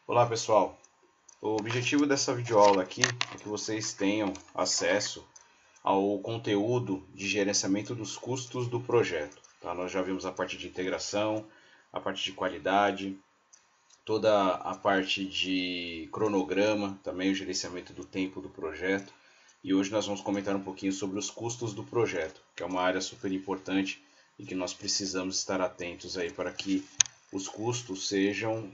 Olá pessoal, o objetivo dessa videoaula aqui é que vocês tenham acesso ao conteúdo de gerenciamento dos custos do projeto. Tá? Nós já vimos a parte de integração, a parte de qualidade, toda a parte de cronograma, também o gerenciamento do tempo do projeto. E hoje nós vamos comentar um pouquinho sobre os custos do projeto, que é uma área super importante e que nós precisamos estar atentos aí para que os custos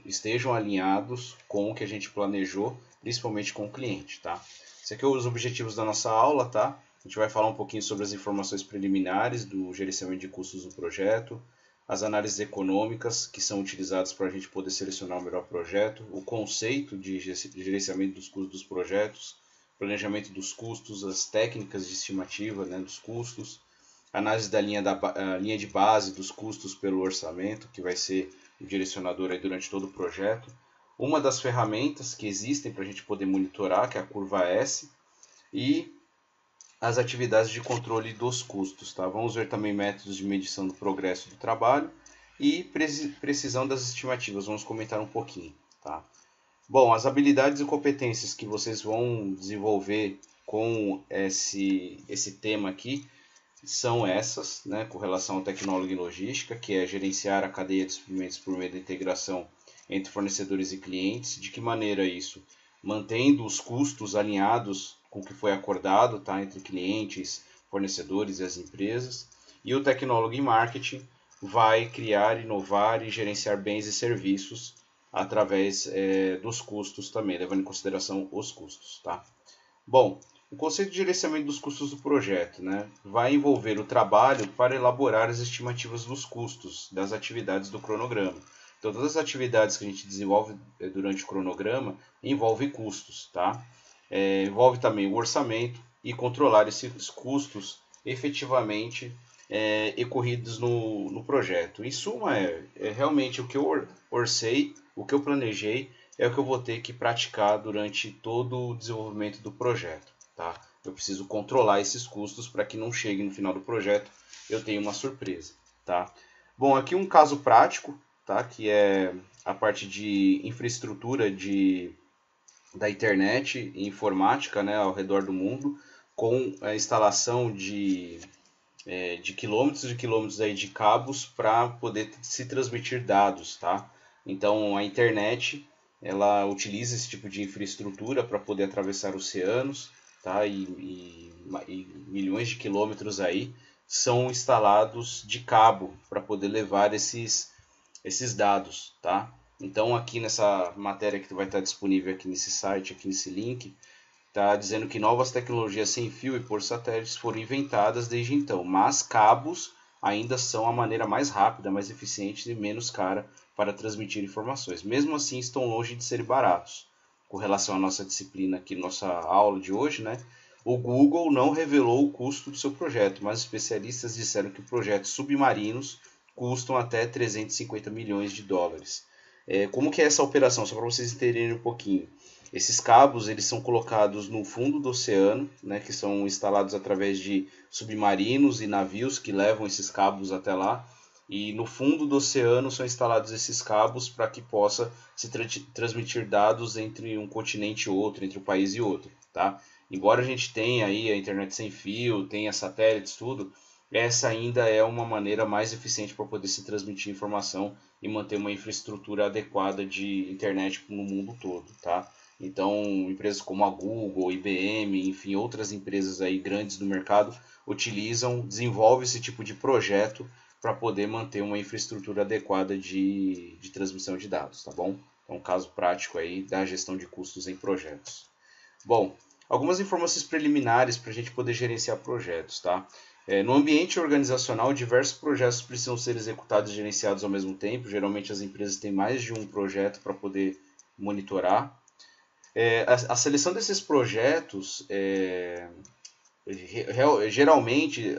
estejam alinhados com o que a gente planejou, principalmente com o cliente, tá? Esses aqui são os objetivos da nossa aula, tá? A gente vai falar um pouquinho sobre as informações preliminares do gerenciamento de custos do projeto, as análises econômicas que são utilizadas para a gente poder selecionar o melhor projeto, o conceito de gerenciamento dos custos dos projetos, planejamento dos custos, as técnicas de estimativa, né, dos custos, análise da linha de base dos custos pelo orçamento, que vai ser o direcionador aí durante todo o projeto, uma das ferramentas que existem para a gente poder monitorar, que é a curva S, e as atividades de controle dos custos. Tá? Vamos ver também métodos de medição do progresso do trabalho e precisão das estimativas. Vamos comentar um pouquinho. Tá? Bom, as habilidades e competências que vocês vão desenvolver com esse tema aqui são essas, né, com relação à tecnologia e logística, que é gerenciar a cadeia de suprimentos por meio da integração entre fornecedores e clientes. De que maneira isso? Mantendo os custos alinhados com o que foi acordado, tá, entre clientes, fornecedores e as empresas. E o tecnólogo em marketing vai criar, inovar e gerenciar bens e serviços através dos custos também, levando em consideração os custos. Tá? Bom, o conceito de gerenciamento dos custos do projeto, né, vai envolver o trabalho para elaborar as estimativas dos custos das atividades do cronograma. Então, todas as atividades que a gente desenvolve durante o cronograma envolvem custos, tá? Envolve também o orçamento e controlar esses custos efetivamente ocorridos no projeto. Em suma, realmente o que eu orcei, o que eu planejei, é o que eu vou ter que praticar durante todo o desenvolvimento do projeto. Tá? Eu preciso controlar esses custos para que não chegue no final do projeto eu tenha uma surpresa. Tá? Bom, aqui um caso prático, tá? Que é a parte de infraestrutura da internet e informática, né, ao redor do mundo, com a instalação de quilômetros e quilômetros aí de cabos para poder se transmitir dados. Tá? Então a internet ela utiliza esse tipo de infraestrutura para poder atravessar oceanos, tá? E milhões de quilômetros aí são instalados de cabo para poder levar esses dados. Tá? Então aqui nessa matéria que vai estar disponível aqui nesse site, aqui nesse link, está dizendo que novas tecnologias sem fio e por satélites foram inventadas desde então, mas cabos ainda são a maneira mais rápida, mais eficiente e menos cara para transmitir informações. Mesmo assim, estão longe de serem baratos. Com relação à nossa disciplina aqui, nossa aula de hoje, né? O Google não revelou o custo do seu projeto, mas especialistas disseram que projetos submarinos custam até 350 milhões de dólares. Como que é essa operação? Só para vocês entenderem um pouquinho. Esses cabos eles são colocados no fundo do oceano, né, que são instalados através de submarinos e navios que levam esses cabos até lá. E no fundo do oceano são instalados esses cabos para que possa se transmitir dados entre um continente e outro, entre um país e outro. Tá? Embora a gente tenha aí a internet sem fio, tenha satélites, tudo, essa ainda é uma maneira mais eficiente para poder se transmitir informação e manter uma infraestrutura adequada de internet no mundo todo. Tá? Então, empresas como a Google, IBM, enfim, outras empresas aí grandes do mercado desenvolvem esse tipo de projeto para poder manter uma infraestrutura adequada de transmissão de dados, tá bom? É um caso prático aí da gestão de custos em projetos. Bom, algumas informações preliminares para a gente poder gerenciar projetos, tá? No ambiente organizacional, diversos projetos precisam ser executados e gerenciados ao mesmo tempo. Geralmente as empresas têm mais de um projeto para poder monitorar. A seleção desses projetos, geralmente,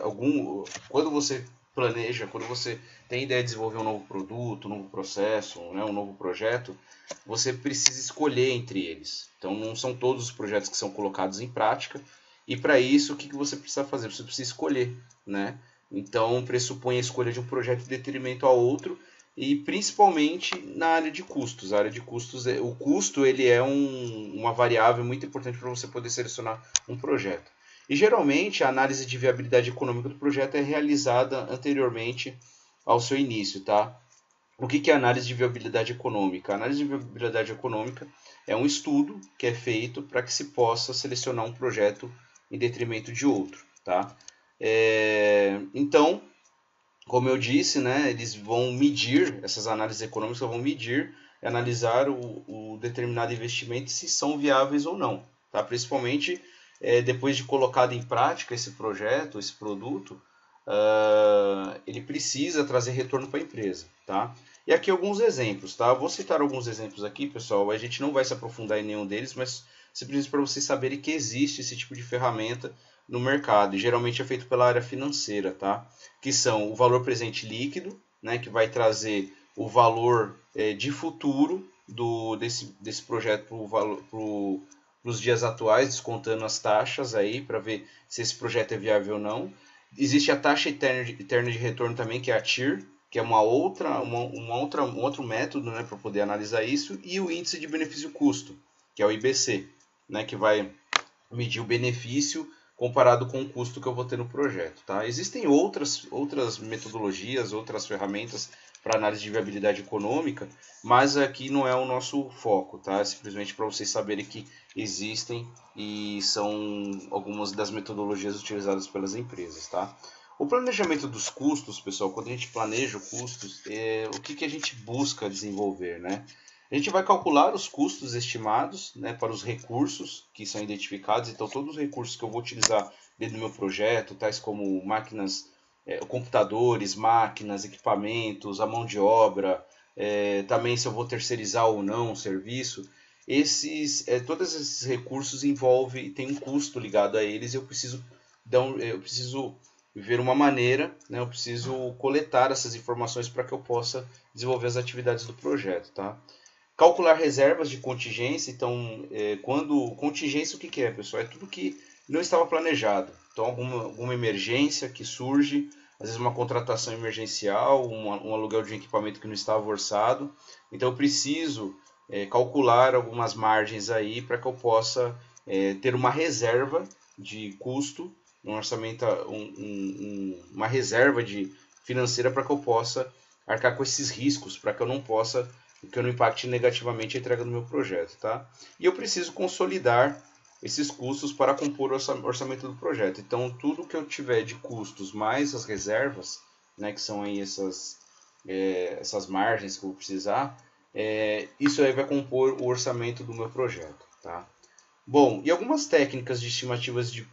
quando você planeja, quando você tem ideia de desenvolver um novo produto, um novo processo, né, um novo projeto, você precisa escolher entre eles. Então, não são todos os projetos que são colocados em prática. E para isso, o que você precisa fazer? Você precisa escolher. Né? Então, pressupõe a escolha de um projeto em detrimento ao outro. e principalmente na área de custos. A área de custos, o custo ele é uma variável muito importante para você poder selecionar um projeto. E geralmente a análise de viabilidade econômica do projeto é realizada anteriormente ao seu início, tá? O que é análise de viabilidade econômica? A análise de viabilidade econômica é um estudo que é feito para que se possa selecionar um projeto em detrimento de outro, tá? Então, como eu disse, né, eles vão medir, essas análises econômicas vão medir e analisar o determinado investimento se são viáveis ou não, tá? Principalmente depois de colocado em prática esse projeto, esse produto, ele precisa trazer retorno para a empresa, tá? E aqui alguns exemplos, tá? Eu vou citar alguns exemplos aqui, pessoal. A gente não vai se aprofundar em nenhum deles, mas simplesmente para vocês saberem que existe esse tipo de ferramenta no mercado. E geralmente é feito pela área financeira, tá? Que são o valor presente líquido, né? Que vai trazer o valor de futuro desse projeto para os dias atuais, descontando as taxas aí para ver se esse projeto é viável ou não. Existe a taxa eterna de retorno também, que é a TIR, que é um outro método, né, para poder analisar isso, e o índice de benefício-custo, que é o IBC, né, que vai medir o benefício comparado com o custo que eu vou ter no projeto. Tá? Existem outras metodologias, outras ferramentas para análise de viabilidade econômica, mas aqui não é o nosso foco, tá? É simplesmente para vocês saberem que existem e são algumas das metodologias utilizadas pelas empresas, tá? O planejamento dos custos, pessoal, quando a gente planeja custos, o que a gente busca desenvolver, né? A gente vai calcular os custos estimados, né, para os recursos que são identificados. Então, todos os recursos que eu vou utilizar dentro do meu projeto, tais como máquinas, computadores, máquinas, equipamentos, a mão de obra, também se eu vou terceirizar ou não o serviço. Todos esses recursos têm um custo ligado a eles e eu preciso ver uma maneira, né, eu preciso coletar essas informações para que eu possa desenvolver as atividades do projeto, tá? Calcular reservas de contingência. Então, contingência, o que é, pessoal? É tudo que não estava planejado. Então, alguma emergência que surge, às vezes uma contratação emergencial, um aluguel de um equipamento que não estava orçado. Então, eu preciso calcular algumas margens aí para que eu possa ter uma reserva de custo, um orçamento, uma reserva financeira para que eu possa arcar com esses riscos, para que eu não impacte negativamente a entrega do meu projeto, tá? E eu preciso consolidar esses custos para compor o orçamento do projeto. Então, tudo que eu tiver de custos mais as reservas, né, que são aí essas margens que eu vou precisar, isso aí vai compor o orçamento do meu projeto, tá? Bom, e algumas técnicas de estimativas de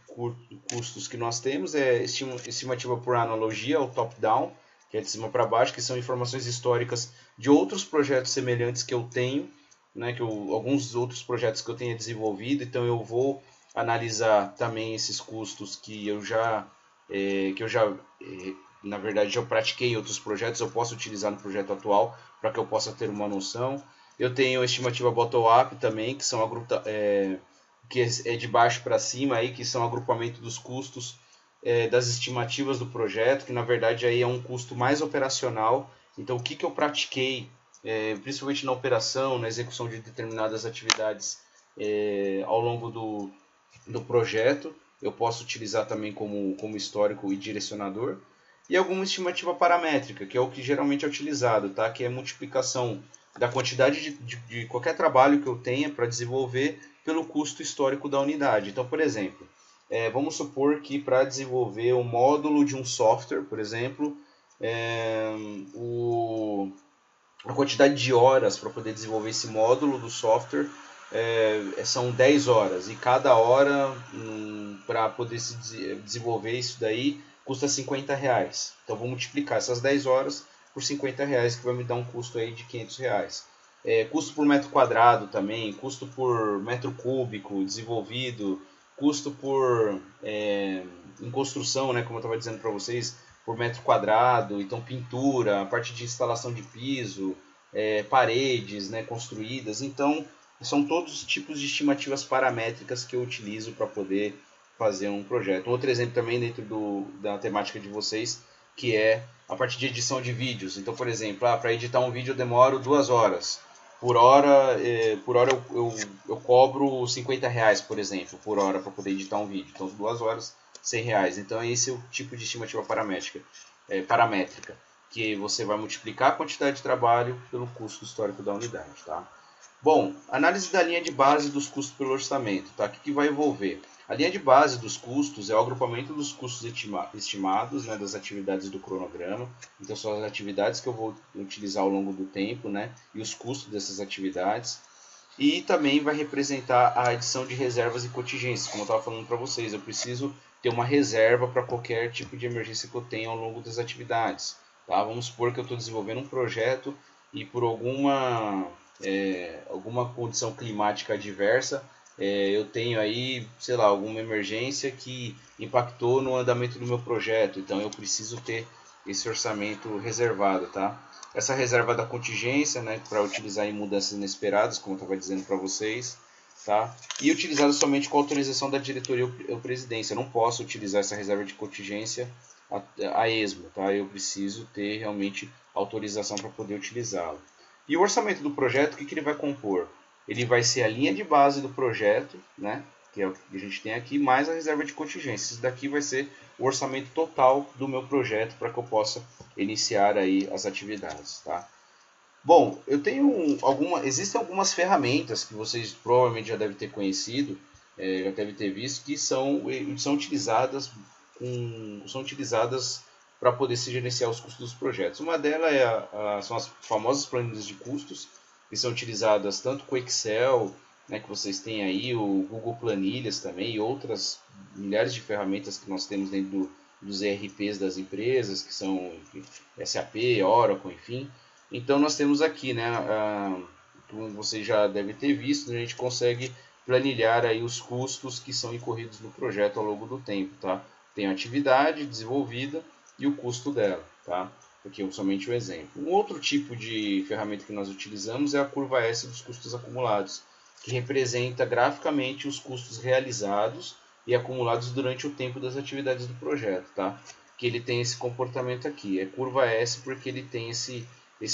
custos que nós temos estimativa por analogia, o top-down, que é de cima para baixo, que são informações históricas de outros projetos semelhantes que eu tenho, né, alguns outros projetos que eu tenha desenvolvido. Então eu vou analisar também esses custos na verdade, já pratiquei em outros projetos, eu posso utilizar no projeto atual para que eu possa ter uma noção. Eu tenho a estimativa bottom-up também, que é de baixo para cima, aí, que são agrupamento dos custos das estimativas do projeto, que na verdade aí é um custo mais operacional. Então, o que eu pratiquei, principalmente na operação, na execução de determinadas atividades ao longo do projeto, eu posso utilizar também como histórico e direcionador. E alguma estimativa paramétrica, que é o que geralmente é utilizado, tá? Que é a multiplicação da quantidade de qualquer trabalho que eu tenha para desenvolver pelo custo histórico da unidade. Então, por exemplo, vamos supor que para desenvolver o módulo de um software, por exemplo, a quantidade de horas para poder desenvolver esse módulo do software são 10 horas. E cada hora, para poder se desenvolver isso daí, custa R$50. Então, vou multiplicar essas 10 horas por R$50, que vai me dar um custo aí de R$500. Custo por metro quadrado também, custo por metro cúbico desenvolvido, custo em construção, né, como eu estava dizendo para vocês, por metro quadrado. Então, pintura, a parte de instalação de piso, paredes, né, construídas. Então, são todos os tipos de estimativas paramétricas que eu utilizo para poder fazer um projeto. Outro exemplo também dentro da temática de vocês que é a parte de edição de vídeos. Então, por exemplo, para editar um vídeo eu demoro 2 horas. Por hora, eu cobro R$ 50, por exemplo, por hora para poder editar um vídeo. Então, 2 horas, R$ 100. Então, esse é o tipo de estimativa paramétrica, que você vai multiplicar a quantidade de trabalho pelo custo histórico da unidade, tá? Bom, análise da linha de base dos custos pelo orçamento, tá? O que vai envolver? A linha de base dos custos é o agrupamento dos custos estimados, né, das atividades do cronograma. Então, são as atividades que eu vou utilizar ao longo do tempo, né, e os custos dessas atividades. E também vai representar a adição de reservas e contingências. Como eu estava falando para vocês, eu preciso ter uma reserva para qualquer tipo de emergência que eu tenha ao longo das atividades. Tá? Vamos supor que eu estou desenvolvendo um projeto e por alguma condição climática adversa, eu tenho aí, sei lá, alguma emergência que impactou no andamento do meu projeto. Então eu preciso ter esse orçamento reservado, tá? Essa reserva da contingência, né, para utilizar em mudanças inesperadas, como eu estava dizendo para vocês, tá? E utilizada somente com autorização da diretoria ou presidência. Eu não posso utilizar essa reserva de contingência a esmo, tá? Eu preciso ter realmente autorização para poder utilizá-la. E o orçamento do projeto, o que ele vai compor? Ele vai ser a linha de base do projeto, né, que é o que a gente tem aqui, mais a reserva de contingência. Isso daqui vai ser o orçamento total do meu projeto para que eu possa iniciar aí as atividades, tá? Bom, eu tenho existem algumas ferramentas que vocês provavelmente já devem ter conhecido, já devem ter visto, que são utilizadas para poder se gerenciar os custos dos projetos. Uma delas são as famosas planilhas de custos, que são utilizadas tanto com Excel, né, que vocês têm aí, o Google Planilhas também, e outras milhares de ferramentas que nós temos dentro dos ERPs das empresas, que são SAP, Oracle, enfim. Então nós temos aqui, né, como vocês já devem ter visto, a gente consegue planilhar aí os custos que são incorridos no projeto ao longo do tempo, tá? Tem a atividade desenvolvida e o custo dela, tá? Aqui é somente um exemplo. Um outro tipo de ferramenta que nós utilizamos é a curva S dos custos acumulados, que representa graficamente os custos realizados e acumulados durante o tempo das atividades do projeto, tá? Que ele tem esse comportamento aqui, é curva S porque ele tem esse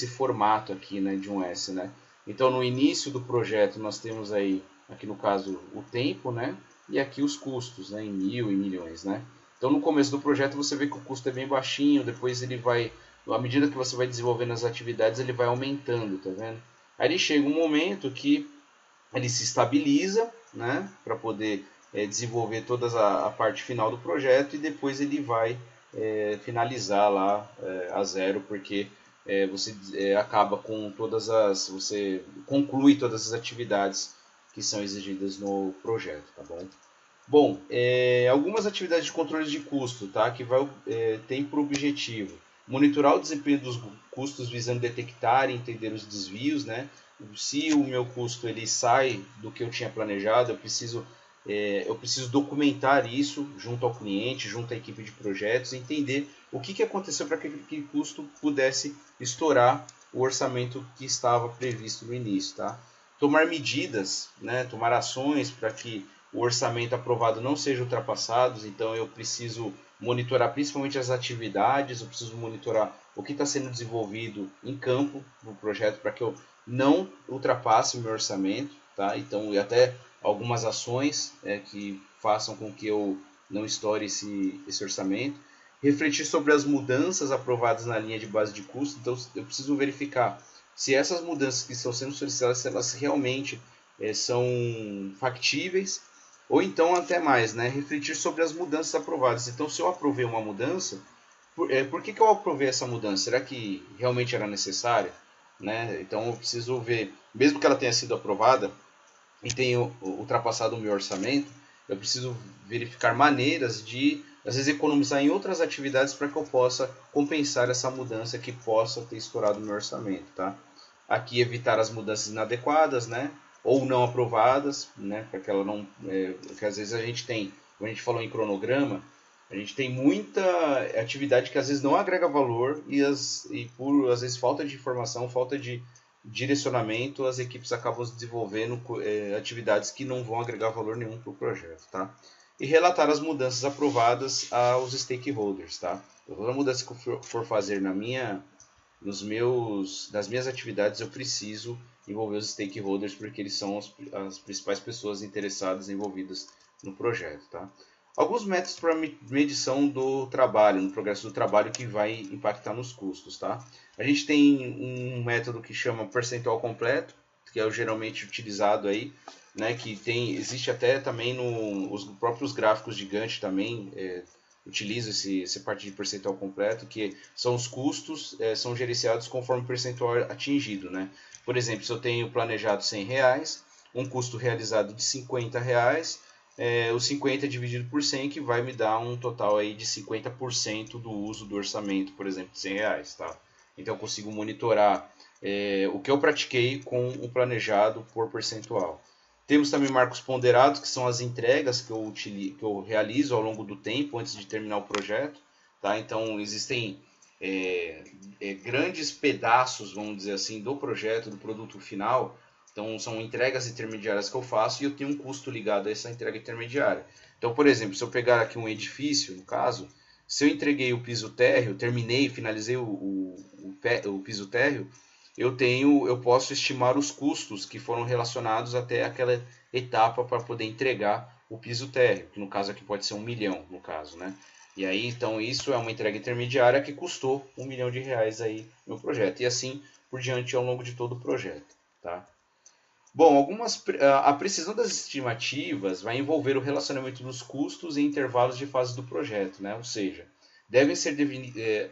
formato aqui, né, de um S, né? Então no início do projeto nós temos aí, aqui no caso, o tempo, né? E aqui os custos, né, em mil e milhões, né? Então no começo do projeto você vê que o custo é bem baixinho, depois ele vai, à medida que você vai desenvolvendo as atividades, ele vai aumentando, tá vendo? Aí ele chega um momento que ele se estabiliza, né, para poder desenvolver toda a parte final do projeto e depois ele vai finalizar lá a zero, porque você acaba com você conclui todas as atividades que são exigidas no projeto, tá bom? Bom, algumas atividades de controle de custo, tá? Que tem por objetivo monitorar o desempenho dos custos visando detectar e entender os desvios, né? Se o meu custo ele sai do que eu tinha planejado, eu preciso documentar isso junto ao cliente, junto à equipe de projetos, entender o que aconteceu para que aquele custo pudesse estourar o orçamento que estava previsto no início, tá? Tomar medidas, né? Tomar ações para que o orçamento aprovado não seja ultrapassado, então eu preciso monitorar principalmente as atividades, eu preciso monitorar o que está sendo desenvolvido em campo no projeto para que eu não ultrapasse o meu orçamento, tá? Então, e até algumas ações que façam com que eu não estoure esse orçamento. Refletir sobre as mudanças aprovadas na linha de base de custo, então eu preciso verificar se essas mudanças que estão sendo solicitadas, elas realmente são factíveis, ou então até mais, né? Refletir sobre as mudanças aprovadas. Então, se eu aprovei uma mudança, por que eu aprovei essa mudança? Será que realmente era necessária? Né? Então, eu preciso ver, mesmo que ela tenha sido aprovada e tenha ultrapassado o meu orçamento, eu preciso verificar maneiras de, às vezes, economizar em outras atividades para que eu possa compensar essa mudança que possa ter estourado o meu orçamento, tá? Aqui evitar as mudanças inadequadas, né? Ou não aprovadas, né? Para que ela não, porque às vezes a gente tem, como a gente falou em cronograma, a gente tem muita atividade que às vezes não agrega valor e por às vezes falta de informação, falta de direcionamento, as equipes acabam desenvolvendo atividades que não vão agregar valor nenhum para o projeto, tá? e relatar as mudanças aprovadas aos stakeholders, tá? Então, toda mudança que eu for fazer nas minhas atividades, eu preciso envolver os stakeholders, porque eles são as principais pessoas interessadas envolvidas no projeto, tá? Alguns métodos para medição do trabalho, no progresso do trabalho, que vai impactar nos custos, tá? A gente tem um método que chama percentual completo, que é o geralmente utilizado aí, né? Que existe até também os próprios gráficos de Gantt também utiliza essa parte de percentual completo, que são os custos, são gerenciados conforme o percentual atingido, né? Por exemplo, se eu tenho planejado R$100, um custo realizado de R$50, os 50 dividido por 100 que vai me dar um total aí de 50% do uso do orçamento, por exemplo, de R$100, tá? Então eu consigo monitorar o que eu pratiquei com o planejado por percentual. Temos também marcos ponderados, que são as entregas que eu realizo ao longo do tempo antes de terminar o projeto, tá? Então existem grandes pedaços, vamos dizer assim, do projeto, do produto final. Então são entregas intermediárias que eu faço e eu tenho um custo ligado a essa entrega intermediária. Então, por exemplo, se eu pegar aqui um edifício, no caso, se eu entreguei o piso térreo, terminei, finalizei o piso térreo, eu posso estimar os custos que foram relacionados até aquela etapa para poder entregar o piso térreo, que no caso aqui pode ser R$1 milhão, no caso, né? E aí, então, isso é uma entrega intermediária que custou R$1 milhão aí no projeto. E assim por diante ao longo de todo o projeto, tá? Bom, a precisão das estimativas vai envolver o relacionamento dos custos e intervalos de fase do projeto, né? Ou seja, devem ser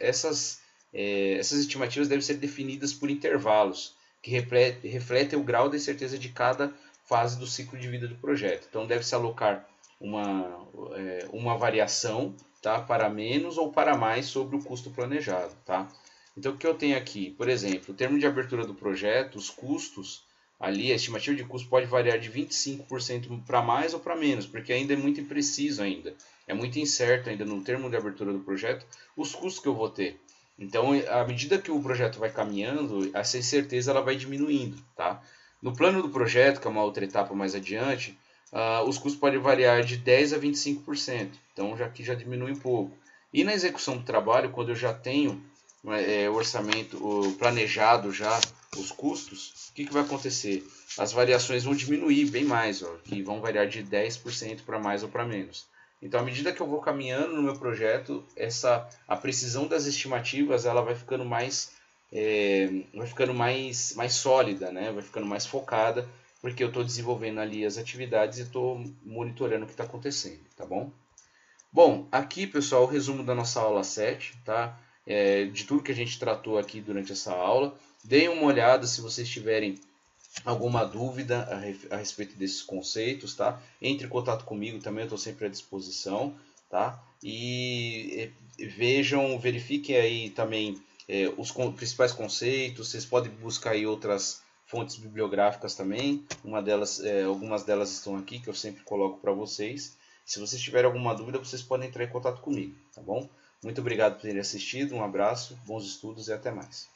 essas estimativas devem ser definidas por intervalos que refletem o grau de certeza de cada fase do ciclo de vida do projeto. Então, deve-se alocar uma variação, tá, para menos ou para mais sobre o custo planejado, tá? Então, o que eu tenho aqui? Por exemplo, o termo de abertura do projeto, os custos, ali a estimativa de custo pode variar de 25% para mais ou para menos, porque ainda é muito impreciso ainda. É muito incerto ainda no termo de abertura do projeto os custos que eu vou ter. Então, à medida que o projeto vai caminhando, essa incerteza ela vai diminuindo, tá? No plano do projeto, que é uma outra etapa mais adiante, os custos podem variar de 10% a 25%. Então, já diminui um pouco. E na execução do trabalho, quando eu já tenho o orçamento planejado já, os custos, o que vai acontecer? As variações vão diminuir bem mais, ó, que vão variar de 10% para mais ou para menos. Então, à medida que eu vou caminhando no meu projeto, a precisão das estimativas ela vai ficando mais sólida, né? Vai ficando mais focada, porque eu estou desenvolvendo ali as atividades e estou monitorando o que está acontecendo, tá bom? Bom, aqui, pessoal, o resumo da nossa aula 7, tá? De tudo que a gente tratou aqui durante essa aula. Deem uma olhada se vocês tiverem alguma dúvida a respeito desses conceitos, tá? Entre em contato comigo também, eu estou sempre à disposição, tá? E verifiquem aí também os principais conceitos. Vocês podem buscar aí outras fontes bibliográficas também. Algumas delas estão aqui que eu sempre coloco para vocês. Se vocês tiverem alguma dúvida, vocês podem entrar em contato comigo, tá bom? Muito obrigado por terem assistido, um abraço, bons estudos e até mais.